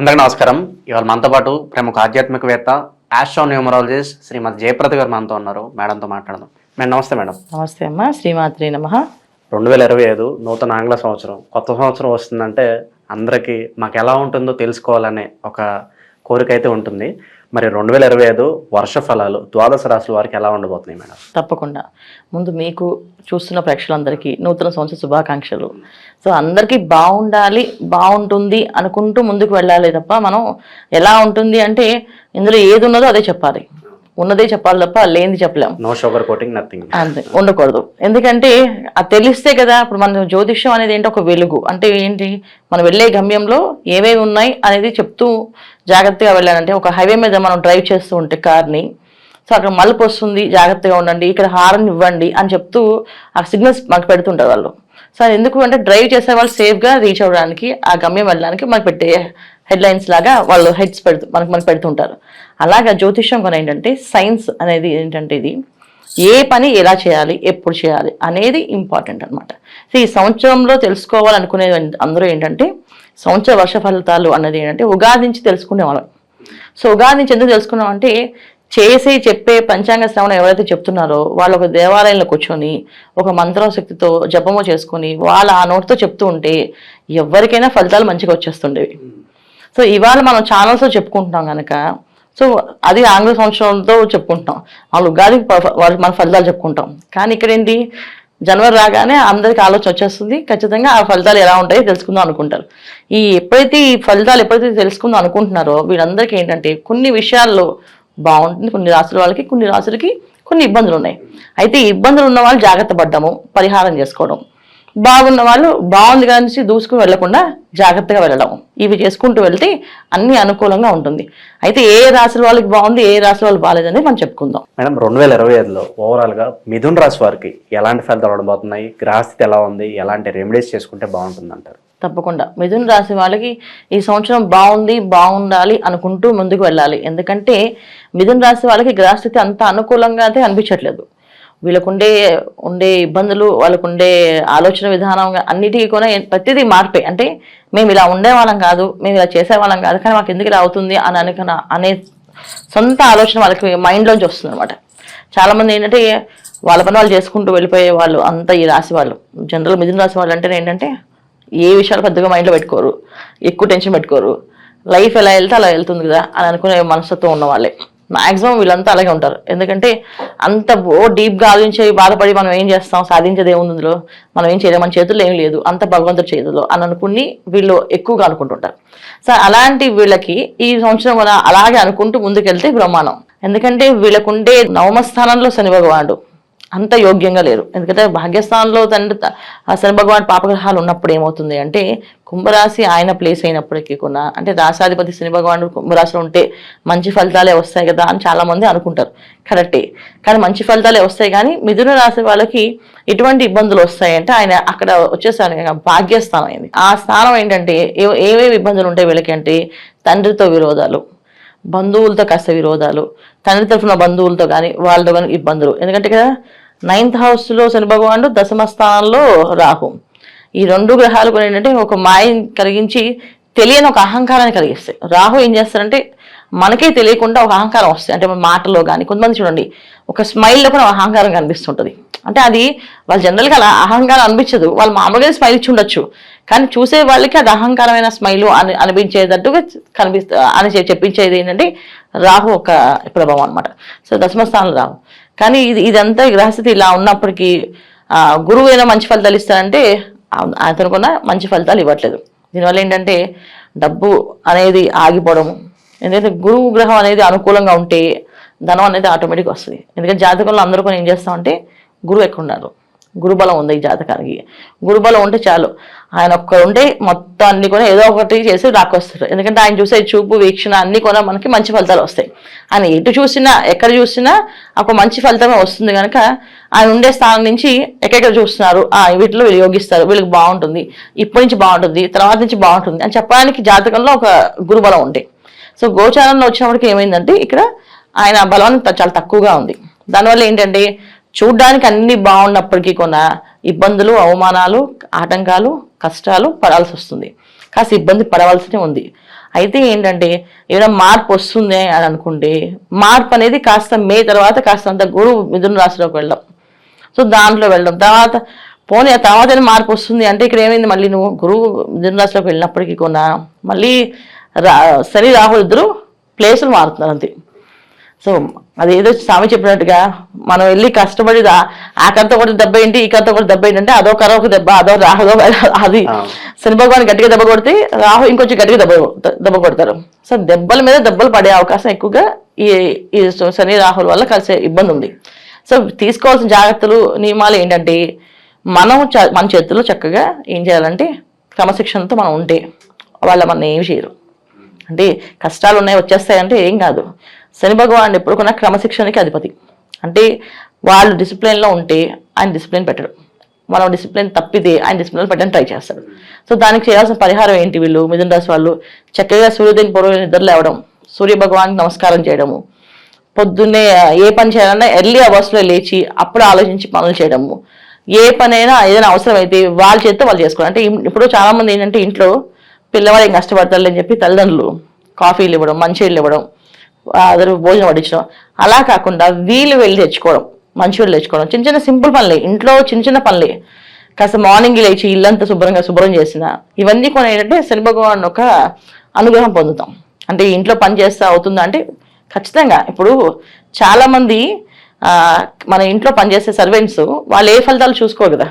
అందరికీ నమస్కారం. ఇవాళ మనతో పాటు ప్రముఖ ఆధ్యాత్మికవేత్త ఆస్ట్రోన్యూమరాలజిస్ట్ శ్రీమతి జయప్రద గారు మనతో ఉన్నారు. మేడంతో మాట్లాడదాం. మేడం నమస్తే. మేడం నమస్తే అమ్మా. శ్రీమాత్రి నమః. 2025 నూతన ఆంగ్ల సంవత్సరం, కొత్త సంవత్సరం వస్తుందంటే అందరికీ మాకు ఎలా ఉంటుందో తెలుసుకోవాలనే ఒక కోరిక అయితే ఉంటుంది. మరి 2025 వర్ష ఫలాలు ద్వాదశ రాశుల వారికి ఎలా ఉండబోతున్నాయి మేడం? తప్పకుండా. ముందు మీకు చూస్తున్న ప్రేక్షకులందరికీ నూతన సంవత్సర శుభాకాంక్షలు. సో అందరికీ బాగుండాలి, బాగుంటుంది అనుకుంటూ ముందుకు వెళ్ళాలి తప్ప మనం ఎలా ఉంటుంది అంటే ఇందులో ఏది ఉన్నదో అదే చెప్పాలి, ఉన్నదే చెప్పాలి తప్ప లేనిది చెప్పలేము. No sugar coating, nothing. అంతే, ఉండకూడదు. ఎందుకంటే అది తెలిస్తే కదా. ఇప్పుడు మన జ్యోతిష్యం అనేది ఏంటి, ఒక వెలుగు అంటే ఏంటి, మనం వెళ్ళే గమ్యంలో ఏవేవి ఉన్నాయి అనేది చెప్తూ జాగ్రత్తగా వెళ్ళాలంటే, ఒక హైవే మీద మనం డ్రైవ్ చేస్తూ ఉంటే కార్ని, సో అక్కడ మలుపు వస్తుంది, జాగ్రత్తగా ఉండండి, ఇక్కడ హారన్ ఇవ్వండి అని చెప్తూ ఆ సిగ్నల్స్ మనకు పెడుతుంటారు వాళ్ళు. సో అది ఎందుకు అంటే డ్రైవ్ చేసే వాళ్ళు సేఫ్గా రీచ్ అవ్వడానికి, ఆ గమ్యం వెళ్ళడానికి మనకు పెట్టే హెడ్లైన్స్ లాగా వాళ్ళు హెడ్స్ మనకు పెడుతుంటారు. అలాగా జ్యోతిష్యం కూడా ఏంటంటే సైన్స్ అనేది ఏంటంటే ఇది ఏ పని ఎలా చేయాలి, ఎప్పుడు చేయాలి అనేది ఇంపార్టెంట్ అనమాట. సో ఈ సంవత్సరంలో తెలుసుకోవాలనుకునే అందరూ ఏంటంటే సంవత్సర వర్ష ఫలితాలు అన్నది ఏంటంటే ఉగాది నుంచి తెలుసుకునేవాళ్ళం. సో ఉగాది నుంచి ఎందుకు తెలుసుకున్నాం అంటే చెప్పే పంచాంగ శ్రవణం ఎవరైతే చెప్తున్నారో వాళ్ళు ఒక దేవాలయంలో కూర్చొని ఒక మంత్రశక్తితో జపము చేసుకొని వాళ్ళ ఆ నోటితో చెప్తూ ఉంటే ఎవరికైనా ఫలితాలు మంచిగా వచ్చేస్తుండేవి. సో ఇవాళ మనం ఛానల్స్లో చెప్పుకుంటున్నాం కనుక, సో అది ఆంగ్ల సంవత్సరంతో చెప్పుకుంటున్నాం, వాళ్ళు ఉగాది మన ఫలితాలు చెప్పుకుంటాం. కానీ ఇక్కడ ఏంటి, జనవరి రాగానే అందరికి ఆలోచన వచ్చేస్తుంది, ఖచ్చితంగా ఆ ఫలితాలు ఎలా ఉంటాయో తెలుసుకుందాం అనుకుంటారు. ఎప్పుడైతే ఈ ఫలితాలు తెలుసుకుందాం అనుకుంటున్నారో వీళ్ళందరికీ ఏంటంటే కొన్ని విషయాల్లో బాగుంటుంది, కొన్ని రాసుల వాళ్ళకి, కొన్ని రాసులకి కొన్ని ఇబ్బందులు ఉన్నాయి. అయితే ఈ ఇబ్బందులు ఉన్న వాళ్ళు జాగ్రత్త పడ్డము, పరిహారం చేసుకోవడం, బాగున్న వాళ్ళు బాగుంది కానీ దూసుకుని వెళ్లకుండా జాగ్రత్తగా వెళ్ళడం, ఇవి చేసుకుంటూ వెళ్తే అన్ని అనుకూలంగా ఉంటుంది. అయితే ఏ రాశుల వాళ్ళకి బాగుంది, ఏ రాశుల వాళ్ళు బాగాలేదని మనం చెప్పుకుందాం. మేడం 2025లో ఓవరాల్ గా మిథున రాశి వారికి ఎలాంటి ఫలితాలు ఉండబోతున్నాయి, గ్రహస్థితి ఎలా ఉంది, ఎలాంటి రెమెడీస్ చేసుకుంటే బాగుంటుంది అంటారు? తప్పకుండా మిథున రాశి వాళ్ళకి ఈ సంవత్సరం బాగుండాలి అనుకుంటూ ముందుకు వెళ్ళాలి. ఎందుకంటే మిథున రాశి వాళ్ళకి గ్రహస్థితి అంత అనుకూలంగా అయితే అనిపించట్లేదు. ఉండే ఇబ్బందులు, వాళ్ళకుండే ఆలోచన విధానం అన్నిటికీ కూడా ప్రతిదీ మార్పే. అంటే మేము ఇలా ఉండేవాళ్ళం కాదు, మేము ఇలా చేసేవాళ్ళం కాదు, కానీ మాకు ఎందుకు ఇలా అవుతుంది అనే సొంత ఆలోచన వాళ్ళకి మైండ్లోంచి వస్తుంది అనమాట. చాలామంది ఏంటంటే వాళ్ళ పని వాళ్ళు చేసుకుంటూ వెళ్ళిపోయే వాళ్ళు అంతా ఈ రాశి వాళ్ళు. జనరల్ మిథున రాశి వాళ్ళు అంటే ఏంటంటే ఏ విషయాలు పెద్దగా మైండ్లో పెట్టుకోరు, ఎక్కువ టెన్షన్ పెట్టుకోరు, లైఫ్ ఎలా వెళ్తే అలా వెళ్తుంది కదా అని అనుకునే మనస్తత్వం ఉన్న వాళ్ళే మ్యాక్సిమం వీళ్ళంతా అలాగే ఉంటారు. ఎందుకంటే అంత డీప్గా ఆలోచించి బాధపడి మనం ఏం చేస్తాం, సాధించేది ఏముంది ఇందులో, మనం ఏం చేయలేం, మన చేతుల్లో ఏం లేదు, అంత భగవంతుడి చేతుల్లో అని అనుకుని వీళ్ళు ఎక్కువగా అనుకుంటుంటారు. సో అలాంటి వీళ్ళకి ఈ సంవత్సరం కూడా అలాగే అనుకుంటూ ముందుకెళ్తే బ్రహ్మాండం. ఎందుకంటే వీళ్ళకుండే నవమ స్థానంలో శని భగవానుడు అంత యోగ్యంగా లేరు. ఎందుకంటే భాగ్యస్థానంలో శని భగవాన్ పాపగ్రహాలు ఉన్నప్పుడు ఏమవుతుంది అంటే కుంభరాశి ఆయన ప్లేస్ అయినప్పటికీ కూడా, అంటే రాశాధిపతి శని భగవానుడు కుంభరాశిలో ఉంటే మంచి ఫలితాలే వస్తాయి కదా అని చాలా మంది అనుకుంటారు. కరెక్టే, కానీ మంచి ఫలితాలే వస్తాయి. కానీ మిథున రాశి వాళ్ళకి ఎటువంటి ఇబ్బందులు వస్తాయంటే ఆయన అక్కడ వచ్చేసాను భాగ్యస్థానం అయింది. ఆ స్థానం ఏంటంటే ఏవేవి ఇబ్బందులు ఉంటాయి వీళ్ళకి అంటే తండ్రితో విరోధాలు, బంధువులతో కాస్త విరోధాలు, తండ్రి తరఫున బంధువులతో కానీ వాళ్ళతో కానీ ఇబ్బందులు. ఎందుకంటే ఇక్కడ 9th హౌస్లో శని భగవానుడు, దశమ స్థానంలో రాహు, ఈ రెండు గ్రహాలు కూడా ఏంటంటే ఒక మాయని కలిగించి తెలియని ఒక అహంకారాన్ని కలిగిస్తాయి. రాహు ఏం చేస్తారంటే మనకే తెలియకుండా ఒక అహంకారం వస్తాయి. అంటే మాటలో కానీ కొంతమంది చూడండి ఒక స్మైల్లో కూడా అహంకారం కనిపిస్తుంటుంది. అంటే అది వాళ్ళు జనరల్గా అలా అహంకారం అనిపించదు, వాళ్ళు మామూలుగా స్మైల్ ఇచ్చి ఉండొచ్చు, కానీ చూసే వాళ్ళకి అది అహంకారమైన స్మైల్ అనిపించేటట్టుగా అని చెప్పించేది ఏంటంటే రాహు ఒక ప్రభావం అనమాట. సో దశమస్థానంలో రాహు. కానీ ఇదంతా గ్రహస్థితి ఇలా ఉన్నప్పటికీ గురువు అయినా మంచి ఫలితాలు ఇస్తారంటే అతను కూడా మంచి ఫలితాలు ఇవ్వట్లేదు. దీనివల్ల ఏంటంటే డబ్బు అనేది ఆగిపోవడము. ఎందుకంటే గురువు గ్రహం అనేది అనుకూలంగా ఉంటే ధనం అనేది ఆటోమేటిక్గా వస్తుంది. ఎందుకంటే జాతకంలో అందరూ కూడా ఏం చేస్తామంటే గురువు ఎక్కువ ఉన్నారు, గురుబలం ఉంది ఈ జాతకానికి, గురుబలం ఉంటే చాలు, ఆయన ఒక్కరు ఉంటే మొత్తం అన్ని కూడా ఏదో ఒకటి చేసి రాకొస్తారు. ఎందుకంటే ఆయన చూసే చూపు, వీక్షణ అన్ని కూడా మనకి మంచి ఫలితాలు వస్తాయి. ఆయన ఎటు చూసినా ఎక్కడ చూసినా ఒక మంచి ఫలితమే వస్తుంది. కనుక ఆయన ఉండే స్థానం నుంచి ఎక్కడెక్కడ చూస్తున్నారు, వీటిలో వీళ్ళు యోగిస్తారు, వీళ్ళకి బాగుంటుంది, ఇప్పటి నుంచి బాగుంటుంది, తర్వాత నుంచి బాగుంటుంది అని చెప్పడానికి జాతకంలో ఒక గురుబలం ఉంటాయి. సో గోచారంలో వచ్చినప్పటికి ఏమైందంటే ఇక్కడ ఆయన బలం చాలా తక్కువగా ఉంది. దానివల్ల ఏంటంటే చూడ్డానికి అన్ని బాగున్నప్పటికీ కొన్న ఇబ్బందులు, అవమానాలు, ఆటంకాలు, కష్టాలు పడాల్సి వస్తుంది. కాస్త ఇబ్బంది పడవలసి ఉంది. అయితే ఏంటంటే ఏదైనా మార్పు వస్తుంది అని అనుకుంటే మార్పు అనేది కాస్త మే తర్వాత కాస్తంత గురువు మిథున రాశిలోకి వెళ్ళడం, సో దాంట్లో వెళ్ళడం తర్వాత పోనీ ఆ తర్వాత మార్పు వస్తుంది అంటే ఇక్కడ ఏమైంది, మళ్ళీ నువ్వు గురువు మిథున రాశిలోకి వెళ్ళినప్పటికీ కొన్నా మళ్ళీ శని రాహులు ఇద్దరు ప్లేసులు మారుతున్నారు అంతే. సో అదేదో స్వామి చెప్పినట్టుగా మనం వెళ్ళి కష్టపడి ఆ కర్త ఒకటి దెబ్బ ఏంటి, ఈ కర్త ఒకటి దెబ్బ ఏంటంటే అదో కర్ర ఒక దెబ్బ, అదో రాహుదో అది శని భగవాన్ గట్టిగా దెబ్బ కొడితే రాహు ఇంకొంచెం గట్టిగా దెబ్బ కొడతారు. సో దెబ్బల మీద దెబ్బలు పడే అవకాశం ఎక్కువగా ఈ శని రాహుల వల్ల కలిసే ఇబ్బంది ఉంది. సో తీసుకోవాల్సిన జాగ్రత్తలు, నియమాలు ఏంటంటే మన చేతుల్లో చక్కగా ఏం చేయాలంటే క్రమశిక్షణతో మనం ఉంటే మన ఏమి చేయరు. అంటే కష్టాలు ఉన్నాయి వచ్చేస్తాయంటే ఏం కాదు. శని భగవాన్ ఎప్పుడు కొన్నా క్రమశిక్షణకి అధిపతి. అంటే వాళ్ళు డిసిప్లిన్లో ఉంటే ఆయన డిసిప్లిన్ పెట్టడు, మనం డిసిప్లిన్ తప్పితే ఆయన డిసిప్లిన్ పెట్టడానికి ట్రై చేస్తాడు. సో దానికి చేయాల్సిన పరిహారం ఏంటి, వీళ్ళు మిథున రాశి వాళ్ళు చక్కగా సూర్యోదయం పూర్వం నిద్ర లేవడం, సూర్య భగవాన్కి నమస్కారం చేయడము, పొద్దున్నే ఏ పని చేయాలన్నా ఎర్లీ అవర్స్లో లేచి అప్పుడు ఆలోచించి పనులు చేయడము, ఏ పనైనా ఏదైనా అవసరం అయితే వాళ్ళ చేతితో వాళ్ళు చేసుకోవాలి. అంటే ఇప్పుడు చాలా మంది ఏంటంటే ఇంట్లో పిల్లవాడు ఏం కష్టపడతారు అని చెప్పి తల్లిదండ్రులు కాఫీలు ఇవ్వడం, మంచినీళ్ళు ఇవ్వడం, అందరూ భోజనం వడ్డించడం, అలా కాకుండా వీళ్ళు వెళ్ళి తెచ్చుకోవడం, మంచినీళ్ళు తెచ్చుకోవడం, చిన్న చిన్న సింపుల్ పనులే, ఇంట్లో చిన్న చిన్న పనులే, కాస్త మార్నింగ్ లేచి ఇల్లంతా శుభ్రం చేసిన ఇవన్నీ కొన్ని ఏంటంటే శని భగవాన్ ఒక అనుగ్రహం పొందుతాం. అంటే ఇంట్లో పని చేస్తా అవుతుందా అంటే ఖచ్చితంగా. ఇప్పుడు చాలా మంది మన ఇంట్లో పనిచేసే సర్వెంట్స్ వాళ్ళు ఏ ఫలితాలు చూసుకోరు కదా.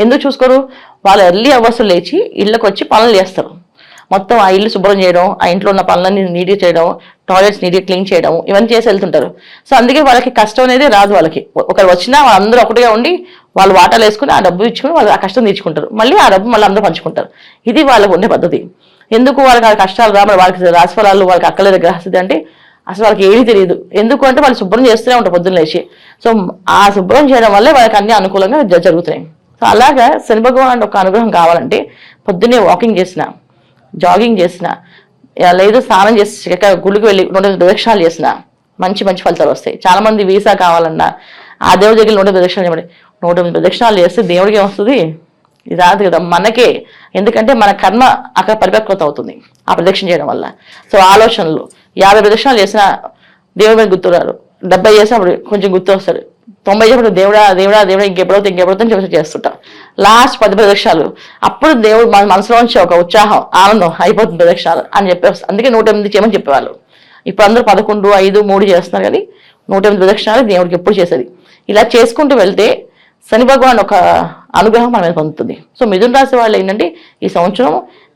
ఎందుకు చూసుకోరు, వాళ్ళు ఎర్లీ అవర్స్ లేచి ఇళ్ళకి వచ్చి పనులు చేస్తారు, మొత్తం ఆ ఇల్లు శుభ్రం చేయడం, ఆ ఇంట్లో ఉన్న పనులన్నీ నీట్గా చేయడం, టాయిలెట్స్ నీట్గా క్లీన్ చేయడం, ఇవన్నీ చేసి వెళ్తుంటారు. సో అందుకే వాళ్ళకి కష్టం అనేది రాదు. వాళ్ళకి ఒకరు వచ్చినా వాళ్ళందరూ ఒకటిగా ఉండి వాళ్ళు వాటాలు వేసుకుని ఆ డబ్బు ఇచ్చుకుని వాళ్ళు ఆ కష్టం తీర్చుకుంటారు, మళ్ళీ ఆ డబ్బు మళ్ళీ అందరూ పంచుకుంటారు. ఇది వాళ్ళకు ఉండే పద్ధతి. ఎందుకు వాళ్ళకి ఆ కష్టాలు రా, వాళ్ళకి రాశిఫలాలు వాళ్ళకి అక్కలేదు గ్రహస్థితి అంటే అసలు వాళ్ళకి ఏమీ తెలియదు. ఎందుకు అంటే వాళ్ళు శుభ్రం చేస్తూనే ఉంటారు పొద్దున్న లేచి. సో ఆ శుభ్రం చేయడం వల్లే వాళ్ళకి అన్ని అనుకూలంగా జరుగుతున్నాయి. సో అలాగా శని భగవాన్ ఒక అనుగ్రహం కావాలంటే పొద్దున్నే వాకింగ్ చేసిన, జాగింగ్ చేసిన, లేదు స్నానం చేసి గుడికి వెళ్ళి 100 ప్రదక్షిణాలు చేసిన మంచి ఫలితాలు వస్తాయి. చాలా మంది వీసా కావాలన్నా ఆ దేవుడి దగ్గర 100 ప్రదక్షిణాలు చేయమని 100 ప్రదక్షిణాలు చేస్తే దేవుడికి ఏమొస్తుంది, ఇది రాదు కదా మనకే. ఎందుకంటే మన కర్మ అక్కడ పరిపక్వత అవుతుంది ఆ ప్రదక్షిణ చేయడం వల్ల. సో ఆలోచనలు 50 ప్రదక్షిణాలు చేసినా దేవుడి మీద గుర్తురారు, 70 చేసినప్పుడు కొంచెం గుర్తు వస్తాడు, 90 చేసినప్పుడు దేవుడా ఇంకెప్పుడవుతా చేస్తుంటాం. లాస్ట్ 10 ప్రదక్షిణాలు అప్పుడు దేవుడు మన మనసులోంచి ఒక ఉత్సాహం, ఆనందం అయిపోతుంది ప్రదక్షిణాలు అని చెప్పేసి. అందుకే 108 చేయమని చెప్పేవాళ్ళు. ఇప్పుడు అందరూ 11, 5, 3 చేస్తున్నారు, కానీ 108 ప్రదక్షిణాలు దేవుడికి ఎప్పుడు చేసేది. ఇలా చేసుకుంటూ వెళ్తే శని భగవాన్ ఒక అనుగ్రహం మన మీద పొందుతుంది. సో మిథున రాశి వాళ్ళు ఏంటంటే ఈ సంవత్సరం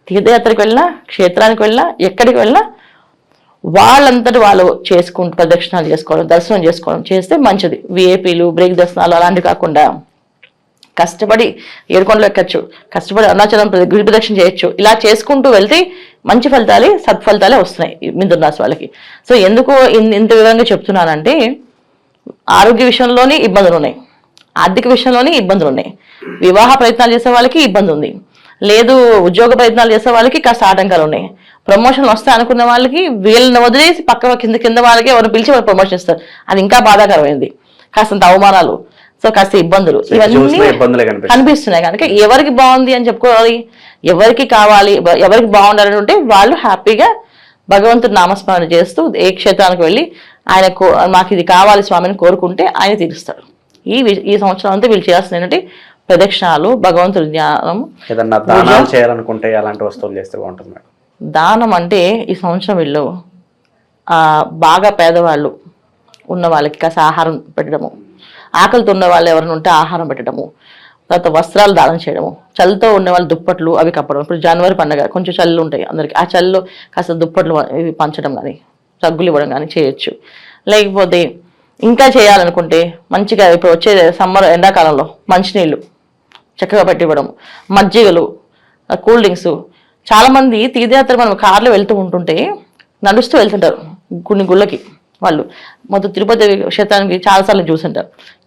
తీర్థయాత్రకు వెళ్ళినా, క్షేత్రానికి వెళ్ళినా, ఎక్కడికి వెళ్ళినా వాళ్ళంతటి వాళ్ళు చేసుకుంటూ ప్రదక్షిణాలు చేసుకోవడం, దర్శనం చేసుకోవడం చేస్తే మంచిది. విఐపీలు, బ్రేక్ దర్శనాలు అలాంటివి కాకుండా కష్టపడి ఏడుకొండలు ఎక్కచ్చు, కష్టపడి అరుణాచలం గిరి ప్రదక్షిణ చేయొచ్చు. ఇలా చేసుకుంటూ వెళ్తే మంచి ఫలితాలే, సత్ఫలితాలే వస్తున్నాయి మిథున రాశి వాళ్ళకి. సో ఎందుకు ఇంత విధంగా చెప్తున్నానంటే ఆరోగ్య విషయంలోని ఇబ్బందులు ఉన్నాయి, ఆర్థిక విషయంలోని ఇబ్బందులు ఉన్నాయి, వివాహ ప్రయత్నాలు చేసే వాళ్ళకి ఇబ్బంది ఉంది, లేదు ఉద్యోగ ప్రయత్నాలు చేసే వాళ్ళకి కాస్త ఆటంకాలు ఉన్నాయి, ప్రమోషన్ వస్తాయి అనుకున్న వాళ్ళకి వీళ్ళని వదిలేసి పక్క కింద వాళ్ళకి ఎవరు పిలిచి వాళ్ళు ప్రమోషన్ ఇస్తారు, అది ఇంకా బాధాకరమైంది. కాస్తంత అవమానాలు, సో కాస్త ఇబ్బందులు, ఇవన్నీ కనిపిస్తున్నాయి. కనుక ఎవరికి బాగుంది అని చెప్పుకోవాలి, ఎవరికి కావాలి, ఎవరికి బాగుండాలని ఉంటే వాళ్ళు హ్యాపీగా భగవంతుడి నామస్మరణ చేస్తూ ఏ క్షేత్రానికి వెళ్ళి ఆయన మాకు ఇది కావాలి స్వామిని కోరుకుంటే ఆయన తీరుస్తాడు. ఈ సంవత్సరం అంతా వీళ్ళు చేయాల్సింది ఏంటంటే ప్రదక్షిణాలు, భగవంతుడి ధ్యానం, ఏదన్నా దానాలు చేయాలనుకుంటే అలాంటి వస్తువులు చేస్తే బాగుంటుంది మేడం. దానం అంటే ఈ సంవత్సరం వీళ్ళు బాగా పేదవాళ్ళు ఉన్న వాళ్ళకి కాస్త ఆహారం పెట్టడము, ఆకలితో ఉన్న వాళ్ళు ఎవరైనా ఉంటే ఆహారం పెట్టడము, తర్వాత వస్త్రాలు దానం చేయడము, చలితో ఉండే వాళ్ళు దుప్పట్లు అవి కప్పడం. ఇప్పుడు జనవరి పండుగ కొంచెం చల్లు ఉంటాయి అందరికి, ఆ చల్లు కాస్త దుప్పట్లు ఇవి పంచడం కానీ, రగ్గులు ఇవ్వడం కానీ చేయొచ్చు. లేకపోతే ఇంకా చేయాలనుకుంటే మంచిగా ఇప్పుడు వచ్చే సమ్మర్ ఎండాకాలంలో మంచినీళ్ళు చక్కగా పెట్టివ్వడం, మజ్జిగలు, కూల్ డ్రింక్స్. చాలామంది తీర్థయాత్ర మనం కార్లో వెళ్తూ ఉంటుంటే నడుస్తూ వెళ్తుంటారు కొన్ని గుళ్ళకి. వాళ్ళు మొత్తం తిరుపతి క్షేత్రానికి చాలాసార్లు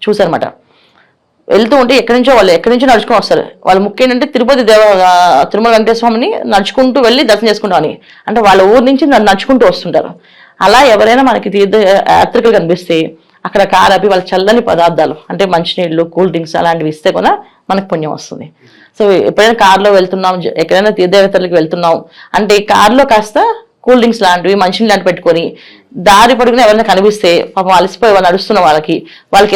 చూసారన్నమాట. వెళ్తూ ఉంటే ఎక్కడి నుంచో నడుచుకొని వస్తారు. వాళ్ళు ముఖ్యం ఏంటంటే తిరుమల వెంకటేశ్వర స్వామిని నడుచుకుంటూ వెళ్ళి దర్శనం చేసుకుంటాం అని, అంటే వాళ్ళ ఊరు నుంచి నడుచుకుంటూ వస్తుంటారు. అలా ఎవరైనా మనకి తీర్థయాత్రికులు కనిపిస్తే అక్కడ కారు ఆపి వాళ్ళ చల్లని పదార్థాలు అంటే మంచినీళ్ళు, కూల్ డ్రింక్స్ అలాంటివి ఇస్తే కూడా మనకు పుణ్యం వస్తుంది. సో ఎప్పుడైనా కారులో వెళ్తున్నాం, ఎక్కడైనా తీర్థయాత్రలకు వెళ్తున్నాం అంటే కారులో కాస్త కూల్ డ్రింక్స్ లాంటివి, మంచినీళ్ళు లాంటివి పెట్టుకొని దారి పొడుగునా ఎవరైనా కనిపిస్తే పాపం అలసిపోయి వాళ్ళు నడుస్తున్న వాళ్ళకి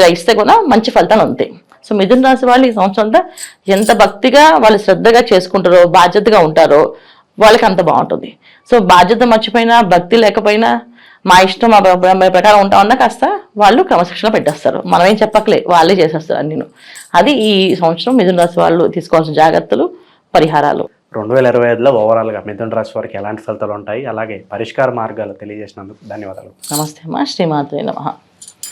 ఇలా ఇస్తే కూడా మంచి ఫలితాలు ఉంటాయి. సో మిథున రాశి వాళ్ళు ఈ సంవత్సరం అంతా ఎంత భక్తిగా వాళ్ళు శ్రద్ధగా చేసుకుంటారో, బాధ్యతగా ఉంటారో వాళ్ళకి అంత బాగుంటుంది. సో బాధ్యత మర్చిపోయినా, భక్తి లేకపోయినా, మా ఇష్టం మా ప్రకారం ఉంటామన్నా కాస్త వాళ్ళు క్రమశిక్షణ పెట్టేస్తారు. మనం ఏం చెప్పకలే, వాళ్ళే చేసేస్తారు అన్నీను. అది ఈ సంవత్సరం మిథున రాశి వాళ్ళు తీసుకోవాల్సిన జాగ్రత్తలు, పరిహారాలు. 2025లో ఓవరాల్గా మిథున రాశి వారికి ఎలాంటి ఫలితాలు ఉంటాయి, అలాగే పరిష్కార మార్గాలు తెలియజేసినందుకు ధన్యవాదాలు. నమస్తే అమ్మా. శ్రీమాత్రే నమః.